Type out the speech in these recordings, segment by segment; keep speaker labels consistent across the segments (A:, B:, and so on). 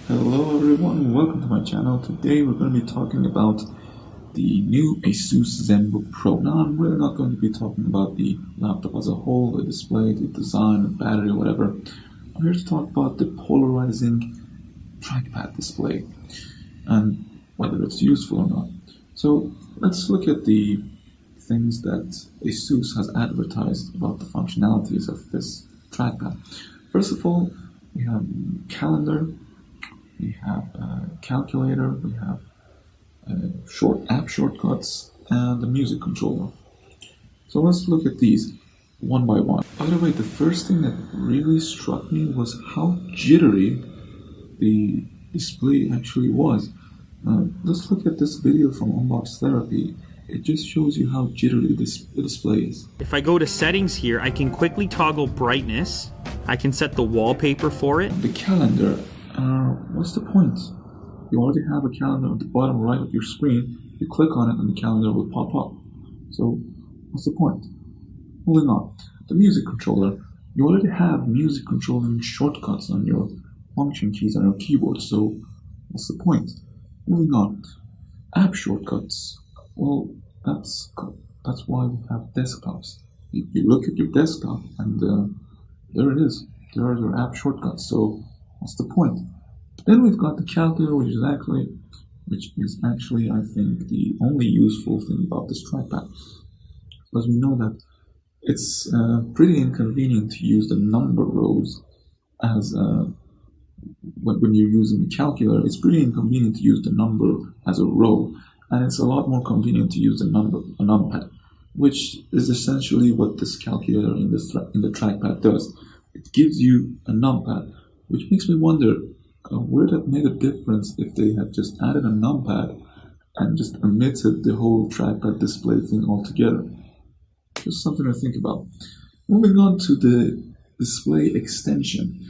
A: Hello everyone, welcome to my channel. Today we're going to be talking about the new Asus Zenbook Pro. Now I'm really not going to be talking about the laptop as a whole, the display, the design, the battery, whatever. I'm here to talk about the polarizing trackpad display and whether it's useful or not. So let's look at the things that Asus has advertised about the functionalities of this trackpad. First of all, we have calendar, we have a calculator, we have app shortcuts, and a music controller. So let's look at these one by one. By the way, the first thing that really struck me was how jittery the display actually was. Let's look at this video from Unbox Therapy. It just shows you how jittery the display is.
B: If I go to settings here, I can quickly toggle brightness. I can set the wallpaper for it.
A: The calendar, what's the point? You already have a calendar at the bottom right of your screen. You click on it and the calendar will pop up. So what's the point? Moving on. The music controller. You already have music controlling shortcuts on your function keys on your keyboard. So what's the point? Moving on. App shortcuts. Well, that's why we have desktops. You look at your desktop and there it is. There are your app shortcuts. So what's the point? Then we've got the calculator, which is actually I think the only useful thing about this trackpad, because we know that it's pretty inconvenient to use the number rows as when you're using the calculator. It's pretty inconvenient to use the number as a row, and it's a lot more convenient to use a numpad, which is essentially what this calculator in the trackpad does. It gives you a numpad, which makes me wonder, would it have made a difference if they had just added a numpad and just omitted the whole trackpad display thing altogether? Just something to think about. Moving on to the display extension.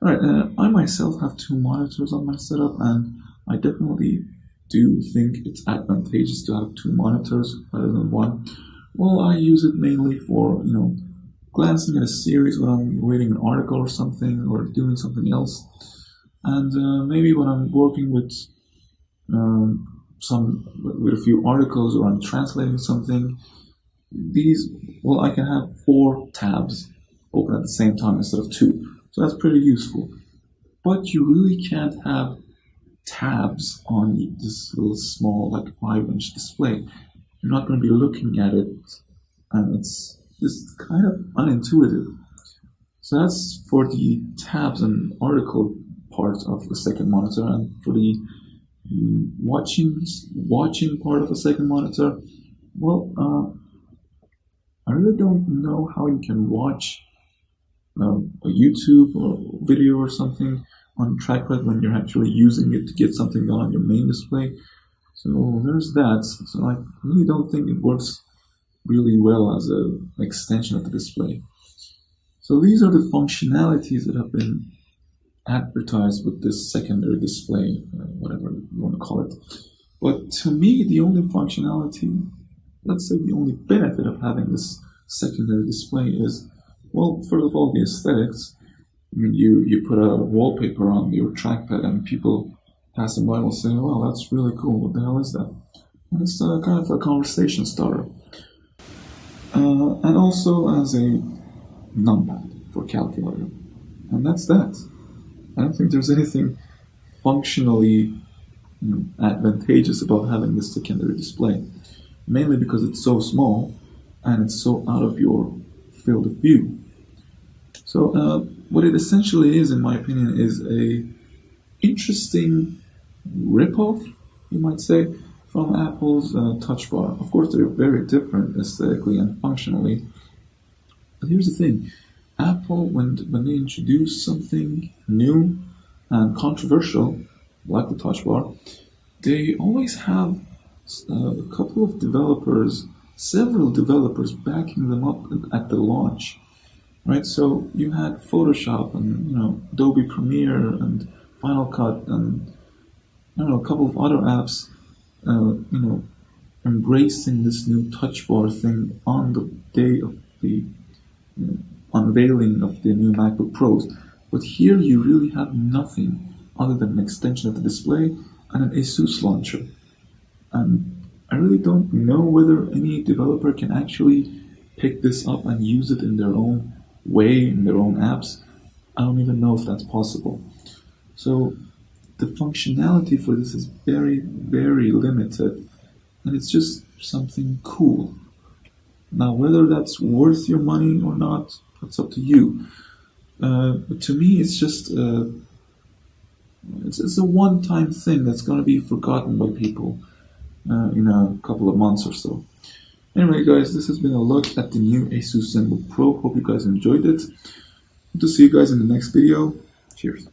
A: Alright, I myself have two monitors on my setup, and I definitely do think it's advantageous to have two monitors rather than one. Well, I use it mainly for, glancing at a series when I'm reading an article or something, or doing something else. And maybe when I'm working with a few articles, or I'm translating something, I can have 4 tabs open at the same time instead of 2. So that's pretty useful. But you really can't have tabs on this little small, 5-inch display. You're not going to be looking at it, and it's just kind of unintuitive. So that's for the tabs and article part of the second monitor, and for the watching part of the second monitor, I really don't know how you can watch a YouTube or video or something on trackpad when you're actually using it to get something done on your main display. So there's that. So I really don't think it works really well as an extension of the display. So these are the functionalities that have been advertised with this secondary display, whatever you want to call it. But to me, the only functionality, let's say the only benefit of having this secondary display is, well, first of all, the aesthetics. I mean, you put a wallpaper on your trackpad and people passing by will say, "Wow, that's really cool. What the hell is that?" And it's kind of a conversation starter. And also as a numpad for calculator. And that's that. I don't think there's anything functionally advantageous about having this secondary display. Mainly because it's so small and it's so out of your field of view. So what it essentially is, in my opinion, is a interesting ripoff, you might say, from Apple's Touch Bar. Of course, they're very different aesthetically and functionally. But here's the thing. Apple, when they introduce something new and controversial, like the Touch Bar, they always have a couple of developers, several developers backing them up at the launch. Right, so you had Photoshop and Adobe Premiere and Final Cut and a couple of other apps, embracing this new Touch Bar thing on the day of the unveiling of the new MacBook Pros. But here you really have nothing other than an extension of the display and an Asus launcher. And I really don't know whether any developer can actually pick this up and use it in their own way, in their own apps. I don't even know if that's possible. So the functionality for this is very, very limited, and it's just something cool. Now, whether that's worth your money or not, that's up to you. But to me, it's just it's a one-time thing that's going to be forgotten by people in a couple of months or so. Anyway, guys, this has been a look at the new Asus Zenbook Pro. Hope you guys enjoyed it. Hope to see you guys in the next video. Cheers.